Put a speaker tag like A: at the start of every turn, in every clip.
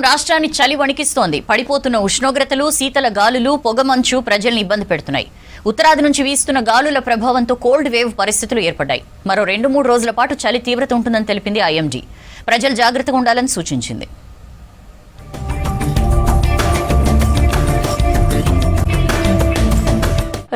A: రాష్ట్రాన్ని చలి వణికిస్తోంది. పడిపోతున్న ఉష్ణోగ్రతలు, శీతల గాలులు, పొగమంచు ప్రజల్ని ఇబ్బంది పెడుతున్నాయి. ఉత్తరాది నుంచి వీస్తున్న గాలుల ప్రభావంతో కోల్డ్ వేవ్ పరిస్థితులు ఏర్పడ్డాయి. మరో 2-3 రోజుల పాటు చలి తీవ్రత ఉంటుందని తెలిపింది ఐఎండీ. ప్రజలు జాగ్రత్తగా ఉండాలని సూచించింది.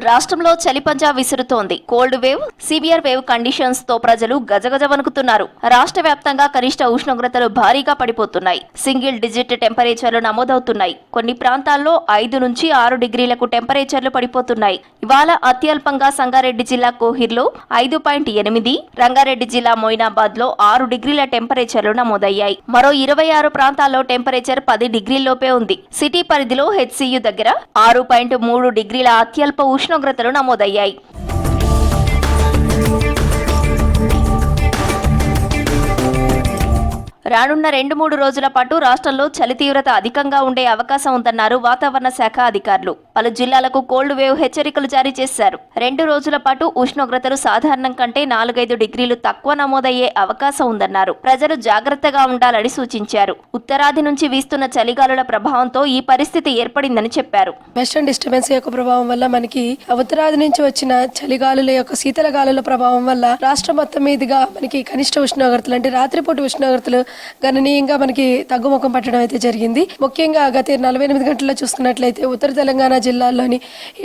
B: రాష్ట్రంలో చలి పంజా విసురుతోంది. Cold wave, severe wave conditions తో ప్రజలు గజగజ వణుకుతున్నారు. రాష్ట్ర వ్యాప్తంగా కనిష్ట ఉష్ణోగ్రతలు భారీగా పడిపోతున్నాయి. సింగిల్ డిజిట్ టెంపరేచర్లు నమోదవుతున్నాయి. కొన్ని ప్రాంతాల్లో 5 నుంచి 6 డిగ్రీలకు టెంపరేచర్లు పడిపోతున్నాయి. ఇవాళ అత్యల్పంగా సంగారెడ్డి జిల్లా కోహిర్లో 5.8, రంగారెడ్డి జిల్లా మొయినాబాద్ లో 6 డిగ్రీల టెంపరేచర్లు నమోదయ్యాయి. మరో 26 ప్రాంతాల్లో టెంపరేచర్ 10 డిగ్రీల్లోపే ఉంది. సిటీ పరిధిలో హెచ్సియు దగ్గర 6.3 డిగ్రీల అత్యల్ప ఉష్ణోగ్రతలు నమోదయ్యాయి. రానున్న 2-3 రోజుల పాటు రాష్ట్రంలో చలి తీవ్రత అధికంగా ఉండే అవకాశం ఉందన్నారు వాతావరణ శాఖ అధికారులు. పలు జిల్లాలకు కోల్డ్ వేవ్ హెచ్చరికలు జారీ చేశారు. 2 రోజుల పాటు ఉష్ణోగ్రతలు సాధారణం కంటే 4-5 డిగ్రీలు తక్కువ నమోదయ్యే అవకాశం ఉందన్నారు. ప్రజలు జాగ్రత్తగా ఉండాలని సూచించారు. ఉత్తరాది నుంచి వీస్తున్న చలిగాలుల ప్రభావంతో ఈ పరిస్థితి ఏర్పడిందని చెప్పారు.
C: వెస్టర్న్ డిస్టర్బెన్స్ యొక్క ప్రభావం వల్ల మనకి ఉత్తరాది నుంచి వచ్చిన చలిగాలుల యొక్క శీతల గాలుల ప్రభావం వల్ల రాష్ట్రం మొత్తం మీదుగా మనకి కనిష్ట ఉష్ణోగ్రతలు అంటే రాత్రిపూట ఉష్ణోగ్రతలు గణనీయంగా మనకి తగ్గుముఖం పట్టడం అయితే జరిగింది. ముఖ్యంగా గత 48 గంటల్లో చూసుకున్నట్లయితే ఉత్తర తెలంగాణ జిల్లాల్లోని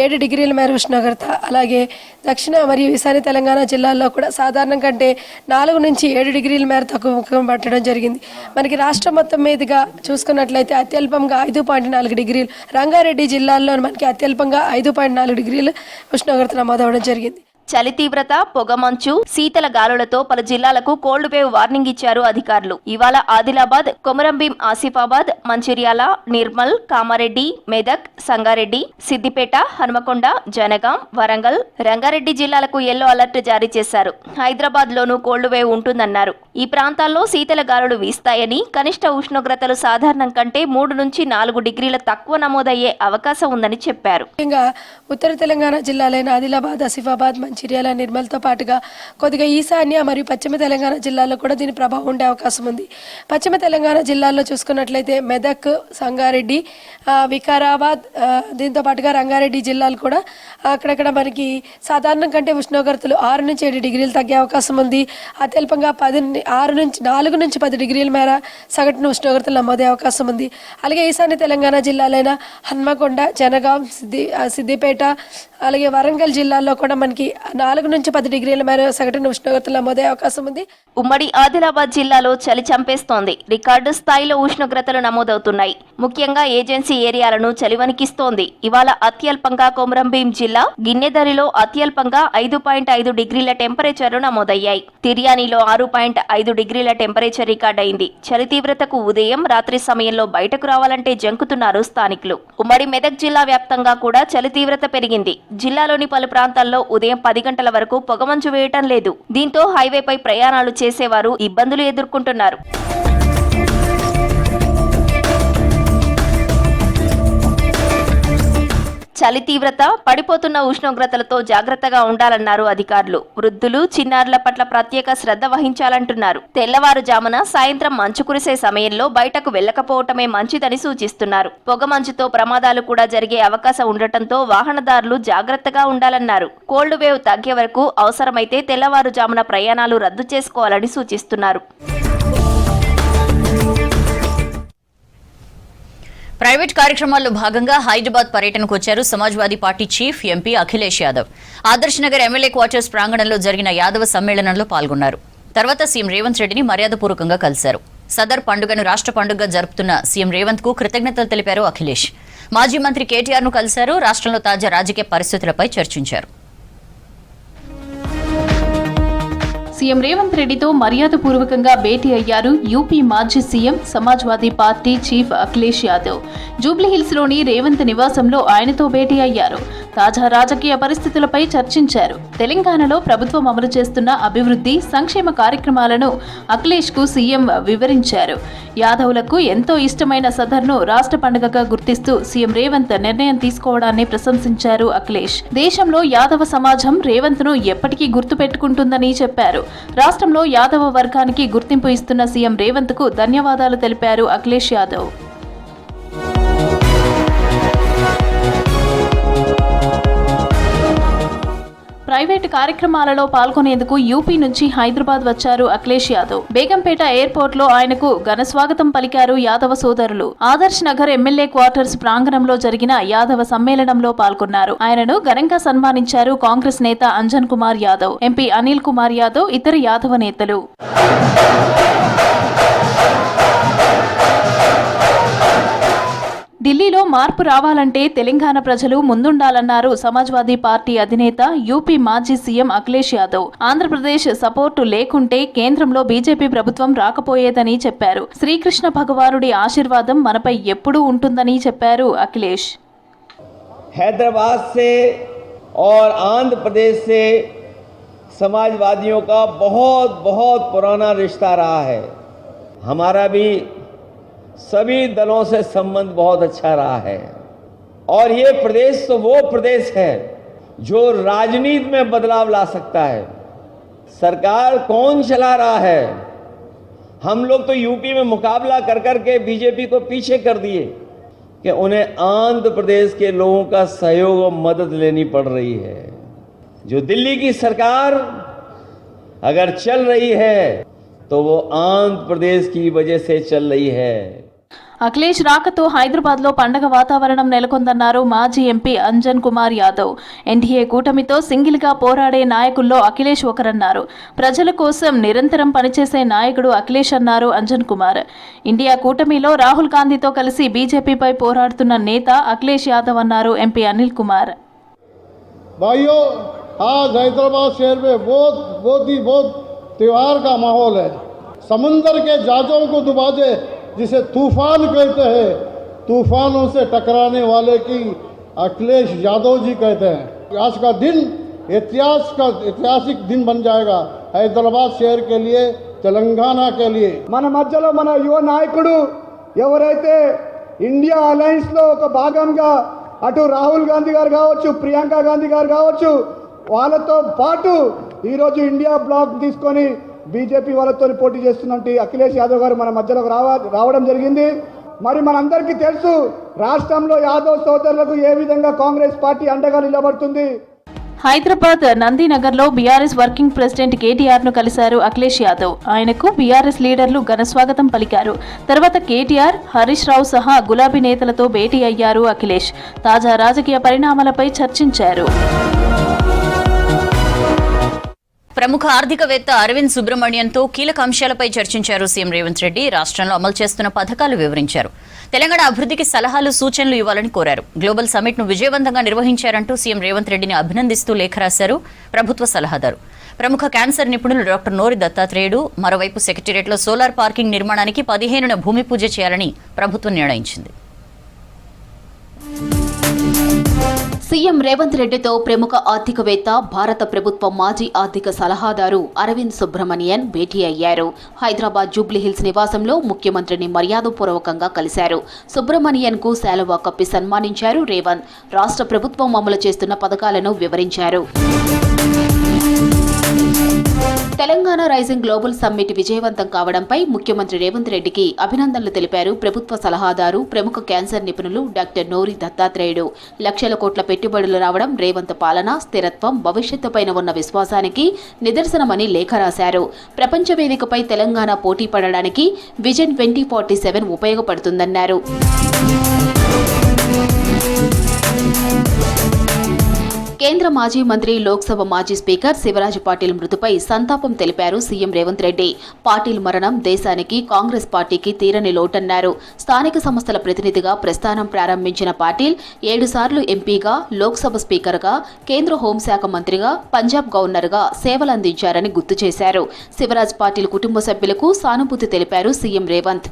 C: 7 డిగ్రీల మేర ఉష్ణోగ్రత, అలాగే దక్షిణ మరియు ఈశాన్య తెలంగాణ జిల్లాల్లో కూడా సాధారణం కంటే 4 నుంచి 7 డిగ్రీల మేర తగ్గుముఖం పట్టడం జరిగింది. మనకి రాష్ట్రం మొత్తం మీదుగా చూసుకున్నట్లయితే అత్యల్పంగా 5.4 డిగ్రీలు, రంగారెడ్డి జిల్లాల్లో మనకి అత్యల్పంగా 5.4 డిగ్రీలు ఉష్ణోగ్రత నమోదవడం జరిగింది.
B: చలి తీవ్రత, పొగమంచు, శీతల గాలులతో పలు జిల్లాలకు కోల్డ్ వేవ్ వార్నింగ్ ఇచ్చారు అధికారులు. ఇవాళ ఆదిలాబాద్, కొమరంభీం, ఆసిఫాబాద్, మంచిర్యాల, నిర్మల్, కామారెడ్డి, మెదక్, సంగారెడ్డి, సిద్దిపేట, హనుమకొండ, జనగాం, వరంగల్, రంగారెడ్డి జిల్లాలకు ఎల్లో అలర్ట్ జారీ చేశారు. హైదరాబాద్ లోనూ కోల్డ్ వేవ్ ఉంటుందన్నారు. ఈ ప్రాంతాల్లో శీతల గాలులు వీస్తాయని, కనిష్ట ఉష్ణోగ్రతలు సాధారణం కంటే 3 నుంచి 4 డిగ్రీల తక్కువ నమోదయ్యే అవకాశం ఉందని చెప్పారు.
C: ఉత్తర తెలంగాణ జిల్లాలైన ఆదిలాబాద్, ఆసిఫాబాద్, మంచిర్యాల, నిర్మల్తో పాటుగా కొద్దిగా ఈశాన్య మరియు పశ్చిమ తెలంగాణ జిల్లాల్లో కూడా దీని ప్రభావం ఉండే అవకాశం ఉంది. పశ్చిమ తెలంగాణ జిల్లాల్లో చూసుకున్నట్లయితే మెదక్, సంగారెడ్డి, వికారాబాద్, దీంతో పాటుగా రంగారెడ్డి జిల్లాలు కూడా అక్కడక్కడ మనకి సాధారణం కంటే ఉష్ణోగ్రతలు 6 నుంచి 7 డిగ్రీలు తగ్గే అవకాశం ఉంది. అత్యల్పంగా 4 నుంచి 10 డిగ్రీల మేర సగటున ఉష్ణోగ్రతలు నమోదే అవకాశం ఉంది. అలాగే ఈశాన్య తెలంగాణ జిల్లాలైన హన్మకొండ, జనగాం, సిద్దిపేట, అలాగే వరంగల్ జిల్లాల్లో కూడా మనకి 4 నుంచి 10 డిగ్రీల మేర సగటున ఉష్ణోగ్రతలు నమోదే అవకాశం ఉంది.
B: ఉమ్మడి ఆదిలాబాద్ జిల్లాలో చలి చంపేస్తోంది. రికార్డు స్థాయిలో ఉష్ణోగ్రతలు నమోదవుతున్నాయి. ముఖ్యంగా ఏజెన్సీ ఏరియాలను చలి వణికిస్తోంది. ఇవాళ అత్యల్పంగా కొమరంభీం జిల్లా గిన్నెదరిలో అత్యల్పంగా 5.5 డిగ్రీల టెంపరేచర్లు నమోదయ్యాయి. తిర్యానీలో 6.5 డిగ్రీల టెంపరేచర్ రికార్డైంది. చలి తీవ్రతకు ఉదయం, రాత్రి సమయంలో బయటకు రావాలంటే జంకుతున్నారు స్థానికులు. ఉమ్మడి మెదక్ జిల్లా వ్యాప్తంగా కూడా చలి తీవ్రత పెరిగింది. జిల్లాలోని పలు ప్రాంతాల్లో ఉదయం 10 గంటల వరకు పొగమంచు వేయటం లేదు. దీంతో హైవేపై ప్రయాణాలు చేసేవారు ఇబ్బందులు ఎదుర్కొంటున్నారు. చలి తీవ్రత, పడిపోతున్న ఉష్ణోగ్రతలతో జాగ్రత్తగా ఉండాలన్నారు అధికారులు. వృద్ధులు, చిన్నారుల పట్ల ప్రత్యేక శ్రద్ధ వహించాలంటున్నారు. తెల్లవారుజామున, సాయంత్రం మంచు కురిసే సమయంలో బయటకు వెళ్లకపోవటమే మంచిదని సూచిస్తున్నారు. పొగమంచుతో ప్రమాదాలు కూడా జరిగే అవకాశం ఉండటంతో వాహనదారులు జాగ్రత్తగా ఉండాలన్నారు. కోల్డ్ వేవ్ తగ్గే వరకు అవసరమైతే తెల్లవారుజామున ప్రయాణాలు రద్దు చేసుకోవాలని సూచిస్తున్నారు.
A: ప్రైవేట్ కార్యక్రమాల్లో భాగంగా హైదరాబాద్ పర్యటనకు వచ్చారు Samajwadi party chief MP Akhilesh Yadav. Adarsh Nagar MLA quarters ప్రాంగణంలో జరిగిన యాదవ సమ్మేళనంలో పాల్గొన్నారు. తర్వాత సీఎం రేవంత్ రెడ్డిని మర్యాదపూర్వకంగా కలిశారు. సదర్ పండుగను రాష్ట్ర పండుగగా జరుపుతున్న సీఎం రేవంత్ కు కృతజ్ఞతలు తెలిపారు అఖిలేష్. మాజీ మంత్రి కేటీఆర్ ను కలిశారు. రాష్ట్రంలో తాజా రాజకీయ పరిస్థితులపై చర్చించారు.
D: సీఎం రేవంత్ రెడ్డితో మర్యాదపూర్వకంగా భేటీ అయ్యారు యూపీ మాజీ CM, Samajwadi party chief Akhilesh Yadav. జూబ్లీహిల్స్లోని రేవంత్ నివాసంలో ఆయనతో భేటీ అయ్యారు. తాజా రాజకీయ పరిస్థితులపై చర్చించారు. తెలంగాణలో ప్రభుత్వం అమలు చేస్తున్న అభివృద్ధి, సంక్షేమ కార్యక్రమాలను అఖిలేష్ కు సీఎం వివరించారు. యాదవ్లకు ఎంతో ఇష్టమైన సదర్ను రాష్ట్ర పండుగగా గుర్తిస్తూ సీఎం రేవంత్ నిర్ణయం తీసుకోవడాన్ని ప్రశంసించారు అఖిలేష్. దేశంలో యాదవ సమాజం రేవంత్ ను ఎప్పటికీ గుర్తుపెట్టుకుంటుందని చెప్పారు. రాష్ట్రంలో యాదవ వర్గానికి గుర్తింపు ఇస్తున్న సీఎం రేవంత్ కు ధన్యవాదాలు తెలిపారు అఖిలేష్ యాదవ్. ప్రైవేటు కార్యక్రమాలలో పాల్గొనేందుకు యూపీ నుంచి హైదరాబాద్ వచ్చారు అఖిలేష్ యాదవ్. బేగంపేట ఎయిర్పోర్ట్ లో ఆయనకు ఘన స్వాగతం పలికారు యాదవ సోదరులు. ఆదర్శ్ నగర్ ఎమ్మెల్యే క్వార్టర్స్ ప్రాంగణంలో జరిగిన యాదవ సమ్మేళనంలో పాల్గొన్నారు. ఆయనను ఘనంగా సన్మానించారు కాంగ్రెస్ నేత అంజన్ కుమార్ యాదవ్, ఎంపీ అనిల్ కుమార్ యాదవ్, ఇతర యాదవ నేతలు. ఢిల్లీలో మార్పు రావాలంటే తెలంగాణ ప్రజలు ముందుండాలన్నారు సమాజ్వాదీ పార్టీ అధినేత యూపీ మాజీ సీఎం అఖిలేష్ యాదవ్. ఆంధ్రప్రదేశ్ సపోర్టు లేకుంటే కేంద్రంలో బీజేపీ ప్రభుత్వం రాకపోయేదని చెప్పారు. శ్రీకృష్ణ భగవానుడి ఆశీర్వాదం మనపై ఎప్పుడూ ఉంటుందని చెప్పారు అఖిలేష్.
E: हैदराबाद से और आंध्र प्रदेश से समाजवादियों का बहुत बहुत पुराना रिश्ता रहा है. हमारा भी सभी दलों से संबंध बहुत अच्छा रहा है और ये प्रदेश तो वो प्रदेश है जो राजनीति में बदलाव ला सकता है. सरकार कौन चला रहा है? हम लोग तो यूपी में मुकाबला कर कर के बीजेपी को पीछे कर दिए कि उन्हें आंध्र प्रदेश के लोगों का सहयोग और मदद लेनी पड़ रही है. जो दिल्ली की सरकार अगर चल रही है तो वो आंध्र प्रदेश की वजह से चल रही है.
D: అఖిలేష్ రాకతో హైదరాబాద్ లో పండగ వాతావరణం నెలకొందన్నారు మాజీ ఎంపీ అంజన్ కుమార్ యాదవ్. ఎన్డీఏ కూటమితో సింగిల్ గా పోరాడే నాయకుల్లో అఖిలేష్ ఒకరన్నారు. ప్రజల కోసం నిరంతరం పనిచేసే నాయకుడు అఖిలేష్ అన్నారు అంజన్ కుమార్. ఇండియా కూటమిలో రాహుల్ గాంధీతో కలిసి బీజేపీపై పోరాడుతున్న నేత అఖిలేష్ యాదవ్ అన్నారు ఎంపీ అనిల్ కుమార్.
F: भाइयों, आज हैदराबाद शहर में बहुत त्योहार का माहौल है. समुंदर के जहाजों को डुबा दे जिसे तूफान कहते हैं, तूफानों से टकराने वाले की अखिलेश यादव जी कहते हैं. आज का दिन ऐतिहासिक दिन बन जाएगा हैदराबाद शहर के लिए, तेलंगाना के लिए.
G: మన మధ్యలో మన యువ నాయకుడు ఎవరైతే ఇండియా అలయన్స్ లో ఒక భాగంగా అటు రాహుల్ గాంధీ గారు కావచ్చు, ప్రియాంక గాంధీ గారు కావచ్చు, వాళ్ళతో పాటు ఈరోజు ఇండియా బ్లాక్ తీసుకొని బీజేపీ వాళ్ళతో పోటీ చేస్తున్నట్టు అఖిలేష్ యాదవ్ గారు మన మధ్యలోకి రావడం జరిగింది. మరి మనందరికీ తెలుసు రాష్ట్రంలో యాదవ్ సోదరులకు ఏ విధంగా కాంగ్రెస్ పార్టీ అండగా నిలబడుతుంది.
D: హైదరాబాద్ నందినగర్ లో బీఆర్ఎస్ వర్కింగ్ ప్రెసిడెంట్ కేటీఆర్ ను కలిశారు అఖిలేష్ యాదవ్. ఆయనకు బీఆర్ఎస్ లీడర్లు ఘన స్వాగతం పలికారు. తర్వాత కేటీఆర్, హరీష్ రావు సహా గులాబీ నేతలతో భేటీ అయ్యారు అఖిలేష్. తాజా రాజకీయ పరిణామాలపై చర్చించారు.
A: ప్రముఖ ఆర్థికవేత్త అరవింద్ సుబ్రమణ్యంతో కీలక అంశాలపై చర్చించారు సీఎం రేవంత్ రెడ్డి. రాష్ట్రంలో అమలు చేస్తున్న పథకాలు వివరించారు. తెలంగాణ అభివృద్ధికి సలహాలు, సూచనలు ఇవ్వాలని కోరారు. గ్లోబల్ సమ్మిట్ ను విజయవంతంగా నిర్వహించారంటూ సీఎం రేవంత్ రెడ్డిని అభినందిస్తూ లేఖ రాశారు ప్రభుత్వ సలహాదారు. ప్రముఖ క్యాన్సర్ నిపుణులు డాక్టర్ నోరి దత్తాత్రేయుడు. మరోవైపు సెక్రటేరియట్లో సోలార్ పార్కింగ్ నిర్మాణానికి 15న భూమి పూజ చేయాలని ప్రభుత్వం నిర్ణయించింది.
H: సీఎం రేవంత్ రెడ్డితో ప్రముఖ ఆర్థికవేత్త, భారత ప్రభుత్వ మాజీ ఆర్థిక సలహాదారు అరవింద్ సుబ్రమణియన్ భేటీ అయ్యారు. హైదరాబాద్ జూబ్లీహిల్స్ నివాసంలో ముఖ్యమంత్రిని మర్యాదపూర్వకంగా కలిశారు. సుబ్రమణియన్ కు శాలువా కప్పి సన్మానించారు రేవంత్. రాష్ట్ర ప్రభుత్వం అమలు చేస్తున్న పథకాలను వివరించారు. తెలంగాణ రైజింగ్ గ్లోబల్ సమ్మిట్ విజయవంతం కావడంపై ముఖ్యమంత్రి రేవంత్ రెడ్డికి అభినందనలు తెలిపారు ప్రభుత్వ సలహాదారు, ప్రముఖ క్యాన్సర్ నిపుణులు డాక్టర్ నోరి దత్తాత్రేయుడు. లక్షల కోట్ల పెట్టుబడులు రావడం రేవంత్ పాలన, స్థిరత్వం, భవిష్యత్తుపైన ఉన్న విశ్వాసానికి నిదర్శనమని లేఖ రాశారు. ప్రపంచ వేదికపై తెలంగాణ పోటీ పడడానికి విజన్ 2047 ఉపయోగపడుతుందన్నారు. కేంద్ర మాజీ మంత్రి, లోక్సభ మాజీ స్పీకర్ శివరాజ్ పాటిల్ మృతిపై సంతాపం తెలిపారు సీఎం రేవంత్ రెడ్డి. పాటిల్ మరణం దేశానికి, కాంగ్రెస్ పార్టీకి తీరని లోటన్నారు. స్థానిక సంస్థల ప్రతినిధిగా ప్రస్థానం ప్రారంభించిన పాటిల్ 7 సార్లు ఎంపీగా, లోక్సభ స్పీకర్గా, కేంద్ర హోంశాఖ మంత్రిగా, పంజాబ్ గవర్నర్గా సేవలందించారని గుర్తు చేశారు. శివరాజ్ పాటిల్ కుటుంబ సభ్యులకు సానుభూతి తెలిపారు సీఎం రేవంత్.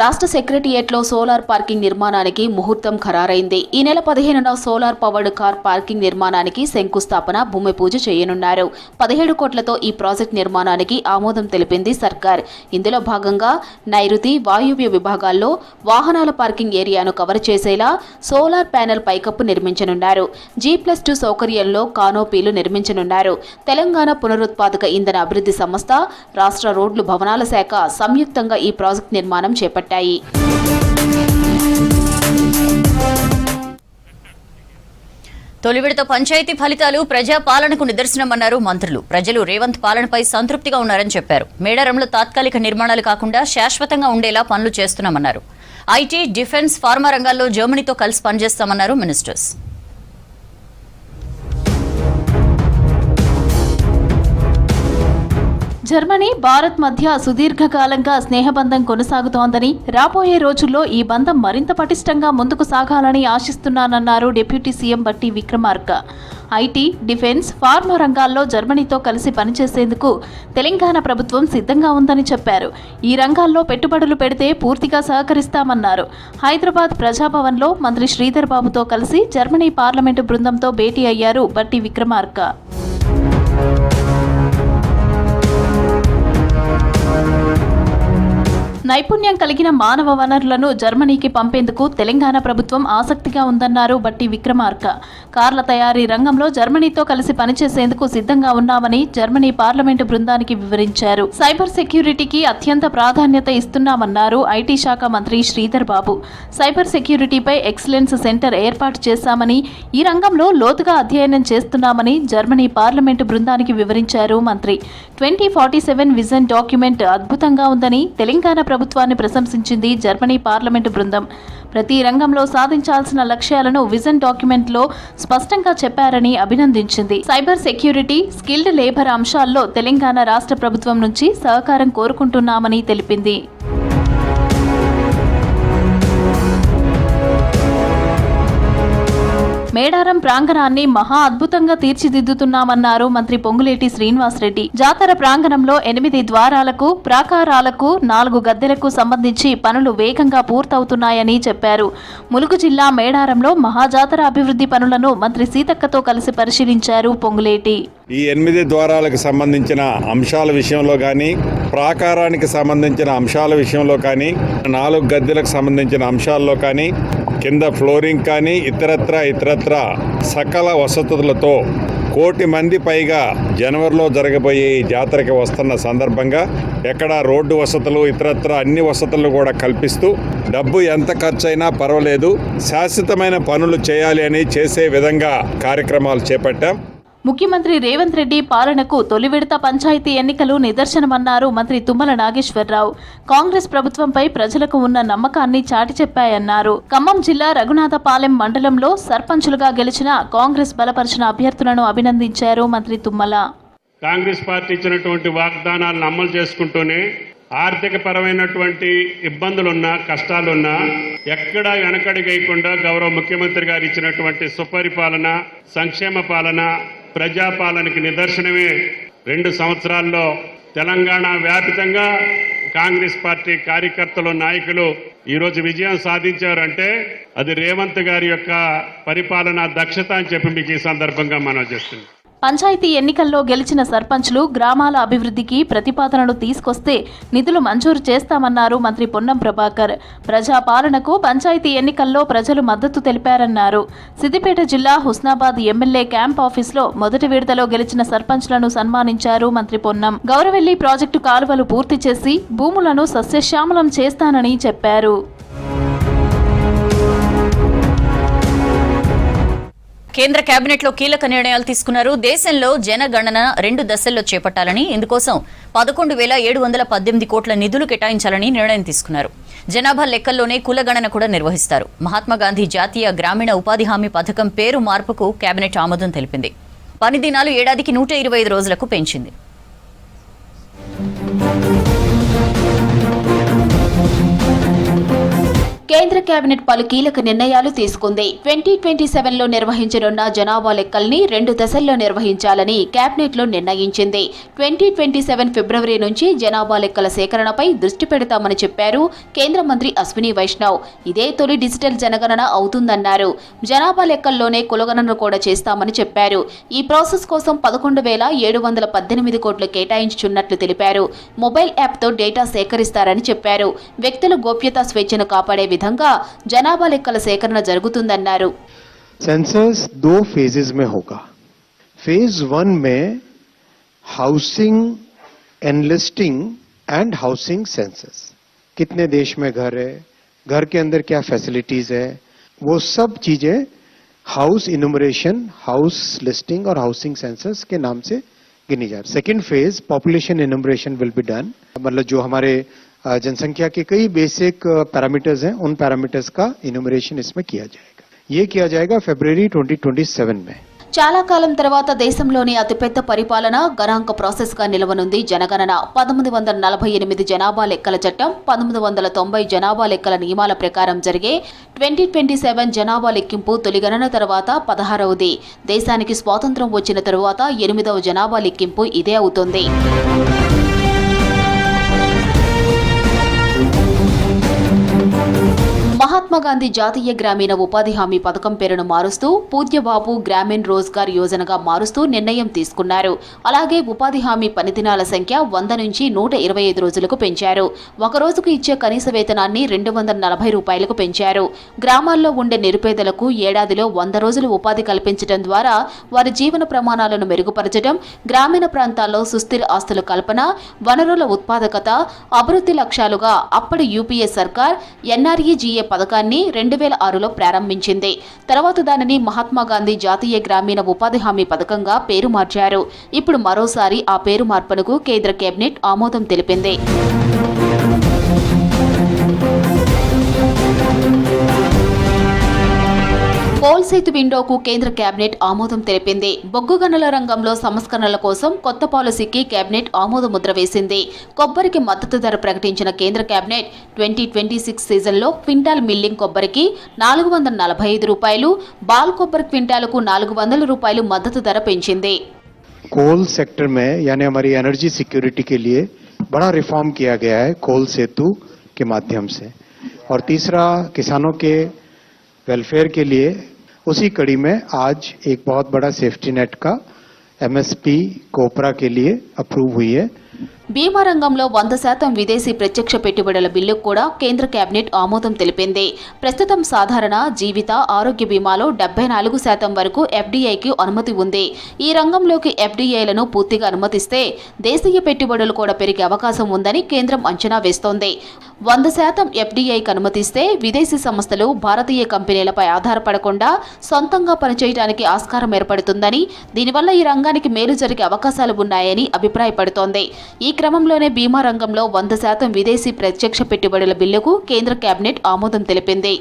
H: రాష్ట్ర సెక్రటేరియట్లో సోలార్ పార్కింగ్ నిర్మాణానికి ముహూర్తం ఖరారైంది. ఈ నెల 15న సోలార్ పవర్డ్ కార్ పార్కింగ్ నిర్మాణానికి శంకుస్థాపన, భూమి పూజ చేయనున్నారు. 17 కోట్లతో ఈ ప్రాజెక్ట్ నిర్మాణానికి ఆమోదం తెలిపింది సర్కార్. ఇందులో భాగంగా నైరుతి, వాయువ్య విభాగాల్లో వాహనాల పార్కింగ్ ఏరియాను కవర్ చేసేలా సోలార్ ప్యానెల్ పైకప్పు నిర్మించనున్నారు. G+2 సౌకర్యంలో కానోపీలు నిర్మించనున్నారు. తెలంగాణ పునరుత్పాదక ఇంధన అభివృద్ధి సంస్థ, రాష్ట్ర రోడ్లు భవనాల శాఖ సంయుక్తంగా ఈ ప్రాజెక్ట్ నిర్మాణం చేపట్టాయి.
A: తొలి విడత పంచాయతీ ఫలితాలు ప్రజా పాలనకు నిదర్శనమన్నారు మంత్రులు. ప్రజలు రేవంత్ పాలనపై సంతృప్తిగా ఉన్నారని చెప్పారు. మేడారంలో తాత్కాలిక నిర్మాణాలు కాకుండా శాశ్వతంగా ఉండేలా పనులు చేస్తున్నామన్నారు. ఐటీ, డిఫెన్స్, ఫార్మా రంగాల్లో జర్మనీతో కలిసి పనిచేస్తామన్నారు మినిస్టర్స్.
D: జర్మనీ, భారత్ మధ్య సుదీర్ఘకాలంగా స్నేహబంధం కొనసాగుతోందని, రాబోయే రోజుల్లో ఈ బంధం మరింత పటిష్టంగా ముందుకు సాగాలని ఆశిస్తున్నానన్నారు డిప్యూటీ సీఎం బట్టి విక్రమార్క. ఐటీ, డిఫెన్స్, ఫార్మా రంగాల్లో జర్మనీతో కలిసి పనిచేసేందుకు తెలంగాణ ప్రభుత్వం సిద్ధంగా ఉందని చెప్పారు. ఈ రంగాల్లో పెట్టుబడులు పెడితే పూర్తిగా సహకరిస్తామన్నారు. హైదరాబాద్ ప్రజాభవన్లో మంత్రి శ్రీధర్ బాబుతో కలిసి జర్మనీ పార్లమెంటు బృందంతో భేటీ అయ్యారు బట్టి విక్రమార్క. నైపుణ్యం కలిగిన మానవ వనరులను జర్మనీకి పంపేందుకు తెలంగాణ ప్రభుత్వం ఆసక్తిగా ఉందన్నారు బట్టి విక్రమార్క. కార్ల తయారీ రంగంలో జర్మనీతో కలిసి పనిచేసేందుకు సిద్ధంగా ఉన్నామని జర్మనీ పార్లమెంటు బృందానికి వివరించారు. సైబర్ సెక్యూరిటీకి అత్యంత ప్రాధాన్యత ఇస్తున్నామన్నారు ఐటీ శాఖ మంత్రి Sridhar Babu. Cyber సెక్యూరిటీపై excellence centre ఏర్పాటు చేశామని, ఈ రంగంలో లోతుగా అధ్యయనం చేస్తున్నామని జర్మనీ పార్లమెంటు బృందానికి వివరించారు మంత్రి. 2047 విజన్ డాక్యుమెంట్ అద్భుతంగా ఉందని తెలంగాణ ప్రభుత్వాన్ని ప్రశంసించింది జర్మనీ పార్లమెంటు బృందం. ప్రతి రంగంలో సాధించాల్సిన లక్ష్యాలను విజన్ డాక్యుమెంట్లో స్పష్టంగా చెప్పారని అభినందించింది. సైబర్ సెక్యూరిటీ, స్కిల్డ్ లేబర్ అంశాల్లో తెలంగాణ రాష్ట్ర ప్రభుత్వం నుంచి సహకారం కోరుకుంటున్నామని తెలిపింది. మేడారం ప్రాంగణాన్ని మహా అద్భుతంగా తీర్చిదిద్దుతున్నామన్నారు మంత్రి పొంగులేటి శ్రీనివాసరెడ్డి. జాతర ప్రాంగణంలో 8 ద్వారాలకు, ప్రాకారాలకు, 4 గద్దెలకు సంబంధించి పనులు వేగంగా పూర్తవుతున్నాయని చెప్పారు. ములుగు జిల్లా మేడారంలో మహాజాతర అభివృద్ధి పనులను మంత్రి సీతక్కతో కలిసి పరిశీలించారు పొంగులేటి.
I: ఈ 8 ద్వారాలకు సంబంధించిన అంశాల విషయంలో కానీ, ప్రాకారానికి సంబంధించిన అంశాల విషయంలో కానీ, 4 గద్దెలకు సంబంధించిన అంశాల్లో కానీ, కింద ఫ్లోరింగ్ కానీ, ఇతరత్ర సకల వసతులతో 1 కోటి మంది పైగా జనవరిలో జరగబోయే ఈ జాతరకి వస్తున్న సందర్భంగా ఎక్కడ రోడ్డు వసతులు, ఇతరత్ర అన్ని వసతులు కూడా కల్పిస్తూ డబ్బు ఎంత ఖర్చైనా పర్వాలేదు, శాశ్వతమైన పనులు చేయాలి అని చేసే విధంగా కార్యక్రమాలు చేపట్టాం.
D: ముఖ్యమంత్రి రేవంత్ రెడ్డి పాలనకు తొలి విడత పంచాయతీ ఎన్నికలు నిదర్శనమన్నారు మంత్రి తుమ్మల నాగేశ్వరరావు. కాంగ్రెస్ ప్రభుత్వంపై ప్రజలకు ఉన్న నమ్మకాన్ని చాటి చెప్పాయన్నారు. ఖమ్మం జిల్లా రఘునాథపాలెం మండలంలో సర్పంచులుగా గెలిచిన కాంగ్రెస్ బలపరిచిన అభ్యర్థులను అభినందించారు మంత్రి తుమ్మల.
J: కాంగ్రెస్ పార్టీ ఇచ్చినటువంటి వాగ్దానాలను అమలు చేసుకుంటూనే ఆర్థిక పరమైనటువంటి ఇబ్బందులున్నా, కష్టాలున్నా ఎక్కడా వెనకడిగేయకుండా గౌరవ ముఖ్యమంత్రి గారు ఇచ్చినటువంటి సుపరిపాలన, సంక్షేమ పాలన, ప్రజాపాలనకి నిదర్శనమే 2 సంవత్సరాల్లో తెలంగాణ వ్యాపితంగా కాంగ్రెస్ పార్టీ కార్యకర్తలు, నాయకులు ఈరోజు విజయం సాధించారంటే అది రేవంత్ గారి యొక్క పరిపాలన దక్షత అని చెప్పి మీకు ఈ సందర్భంగా మనం చేస్తున్నాం.
D: పంచాయతీ ఎన్నికల్లో గెలిచిన సర్పంచ్లు గ్రామాల అభివృద్ధికి ప్రతిపాదనలు తీసుకొస్తే నిధులు మంజూరు చేస్తామన్నారు మంత్రి పొన్నం ప్రభాకర్. ప్రజాపాలనకు పంచాయతీ ఎన్నికల్లో ప్రజలు మద్దతు తెలిపారన్నారు. సిద్దిపేట జిల్లా హుస్నాబాద్ ఎమ్మెల్యే క్యాంప్ ఆఫీస్లో మొదటి విడతలో గెలిచిన సర్పంచ్లను సన్మానించారు మంత్రి పొన్నం. గౌరవెల్లి ప్రాజెక్టు కాలువలు పూర్తి చేసి భూములను సస్యశ్యామలం చేస్తానని చెప్పారు.
A: కేంద్ర కేబినెట్లో కీలక నిర్ణయాలు తీసుకున్నారు. దేశంలో జనగణన 2 దశల్లో చేపట్టాలని, ఇందుకోసం 11,718 కోట్ల నిధులు కేటాయించాలని నిర్ణయం తీసుకున్నారు. జనాభా లెక్కల్లోనే కులగణన కూడా నిర్వహిస్తారు. మహాత్మాగాంధీ జాతీయ గ్రామీణ ఉపాధి హామీ పథకం పేరు మార్పుకు కేబినెట్ ఆమోదం తెలిపింది. పని దినాలు ఏడాదికి 125 రోజులకు పెంచింది.
H: కేంద్ర కేబినెట్ పలు కీలక నిర్ణయాలు తీసుకుంది. 2027లో నిర్వహించనున్న జనాభా లెక్కల్ని 2 దశల్లో నిర్వహించాలని కేబినెట్లో నిర్ణయించింది. 2027 ఫిబ్రవరి నుంచి జనాభా లెక్కల సేకరణపై దృష్టి పెడతామని చెప్పారు కేంద్ర మంత్రి అశ్విని వైష్ణవ్. ఇదే తొలి డిజిటల్ జనగణన అవుతుందన్నారు. జనాభా లెక్కల్లోనే కులగణన కూడా చేస్తామని చెప్పారు. ఈ ప్రాసెస్ కోసం 11,718 కోట్లు కేటాయించున్నట్లు తెలిపారు. మొబైల్ యాప్తో డేటా సేకరిస్తారని చెప్పారు. వ్యక్తుల గోప్యతా స్వేచ్ఛను కాపాడే విధంగా జనాభా లెక్కల సేకరణ జరుగుతుందన్నారు.
K: सेंसस 2 फेजेस में होगा. फेज 1 में housing enlisting and housing census, कितने देश में घर है, घर के अंदर क्या फैसिलिटीज है, वो सब चीजें हाउस इनुमरेशन, हाउस लिस्टिंग और हाउसिंग सेंसस के नाम से गिनी जाए। Second phase population enumeration will be done, मतलब जो हमारे जनसंख्या के कई बेसिक पैरामीटर्स हैं उन पैरामीटर्स का इनुमरेशन इसमें किया जाएगा। ये किया जाएगा फरवरी 2027 में।
H: చాలా కాలం తర్వాత దేశంలోని అతిపెద్ద పరిపాలన గణాంక ప్రాసెస్ గా నిలవనుంది జనగణన. 1948 జనాభా లెక్కల చట్టం, 1990 జనాభా లెక్కల నియమాల ప్రకారం జరిగే 2027 జనాభా లెక్కింపు తొలి గణన తర్వాత 16వది. దేశానికి స్వాతంత్ర్యం వచ్చిన తరువాత 8వ జనాభా లెక్కింపు ఇదే అవుతుంది. మహాత్మా గాంధీ జాతీయ గ్రామీణ ఉపాధి హామీ పథకం పేరును మారుస్తూ పూజ్యబాబు గ్రామీణ్ రోజ్గార్ యోజనగా మారుస్తూ నిర్ణయం తీసుకున్నారు. అలాగే ఉపాధి హామీ పనిదినాల సంఖ్య 100 నుంచి 125 రోజులకు పెంచారు. ఒక రోజుకు ఇచ్చే కనీస వేతనాన్ని 240 రూపాయలకు పెంచారు. గ్రామాల్లో ఉండే నిరుపేదలకు ఏడాదిలో 100 రోజులు ఉపాధి కల్పించడం ద్వారా వారి జీవన ప్రమాణాలను మెరుగుపరచడం, గ్రామీణ ప్రాంతాల్లో సుస్థిర ఆస్తుల కల్పన, వనరుల ఉత్పాదకత, అభివృద్ధి లక్ష్యాలుగా అప్పటి యూపీఏ సర్కార్ ఎన్ఆర్ఈజీఏ పథకాన్ని 2006లో ప్రారంభించింది. తర్వాత దానిని మహాత్మా గాంధీ జాతీయ గ్రామీణ ఉపాధి హామీ పథకంగా పేరు మార్చారు. ఇప్పుడు మరోసారి ఆ పేరు మార్పునకు కేంద్ర కేబినెట్ ఆమోదం తెలిపింది. కోల్ సేతు విండోకు కేంద్ర కేబినెట్ ఆమోదం తెలిపింది. బొగ్గు గనుల రంగంలో సంస్కరణల కోసం కొత్త పాలసీకి కేబినెట్ ఆమోద ముద్ర వేసింది. కొబ్బరికి మద్దతు ధర ప్రకటించిన కేంద్ర కేబినెట్ 2026 సీజన్లో క్వింటాల్ మిల్లింగ్ కొబ్బరికి 445 రూపాయలు, బాల్ కొబ్బరి క్వింటాలకు 400 రూపాయలు మద్దతు ధర పెంచింది.
K: कोल सेक्टर में यानी हमारी एनर्जी सिक्योरिटी के लिए बड़ा रिफॉर्म किया गया है कोल सेतु के माध्यम से, और तीसरा किसानों के वेलफेयर के लिए उसी कड़ी में आज एक बहुत बड़ा सेफ्टी नेट का एमएसपी कोपरा के लिए अप्रूव हुई है.
H: బీమా రంగంలో 100% విదేశీ ప్రత్యక్ష పెట్టుబడుల బిల్లుకు కూడా కేంద్ర కేబినెట్ ఆమోదం తెలిపింది. ప్రస్తుతం సాధారణ, జీవిత, ఆరోగ్య బీమాలో 74% వరకు ఎఫ్డీఐకి అనుమతి ఉంది. ఈ రంగంలోకి ఎఫ్డీఐలను పూర్తిగా అనుమతిస్తే దేశీయ పెట్టుబడులు కూడా పెరిగే అవకాశం ఉందని కేంద్రం అంచనా వేస్తోంది. 100% ఎఫ్డీఐకి అనుమతిస్తే విదేశీ సంస్థలు భారతీయ కంపెనీలపై ఆధారపడకుండా సొంతంగా పనిచేయడానికి ఆస్కారం ఏర్పడుతుందని, దీనివల్ల ఈ రంగానికి మేలు జరిగే అవకాశాలు ఉన్నాయని అభిప్రాయపడుతోంది. ఈ క్రమంలోనే బీమా రంగంలో 100% విదేశీ ప్రత్యక్ష పెట్టుబడుల బిల్లుకు కేంద్ర కేబినెట్ ఆమోదం తెలిపింది.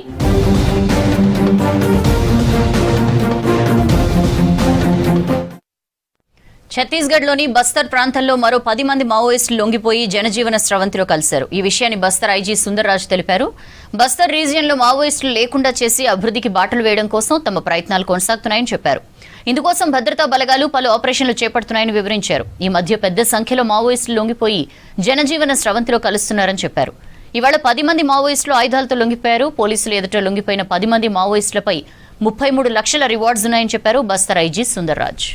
A: ఛత్తీస్గఢ్లోని బస్తర్ ప్రాంతంలో మరో 10 మంది మావోయిస్టులు లొంగిపోయి జనజీవన స్రవంతిలో కలిశారు. ఈ విషయాన్ని బస్తర్ ఐజీ సుందర్రాజ్ తెలిపారు. బస్తర్ రీజియన్లో మావోయిస్టులు లేకుండా చేసి అభివృద్ధికి బాటలు వేయడం కోసం తమ ప్రయత్నాలు కొనసాగుతున్నాయని చెప్పారు. ఇందుకోసం భద్రతా బలగాలు పలు ఆపరేషన్లు చేపడుతున్నాయని వివరించారు. ఈ మధ్య పెద్ద సంఖ్యలో మావోయిస్టులు లొంగిపోయి జనజీవన స్రవంతిలో కలుస్తున్నారని చెప్పారు. ఇవాళ 10 మంది మావోయిస్టులు ఆయుధాలతో లొంగిపోయారు. పోలీసులు ఎదుట లొంగిపోయిన 10 మంది మావోయిస్టులపై 33 లక్షల రివార్డ్స్ ఉన్నాయని చెప్పారు బస్తర్ ఐజీ సుందర్రాజ్.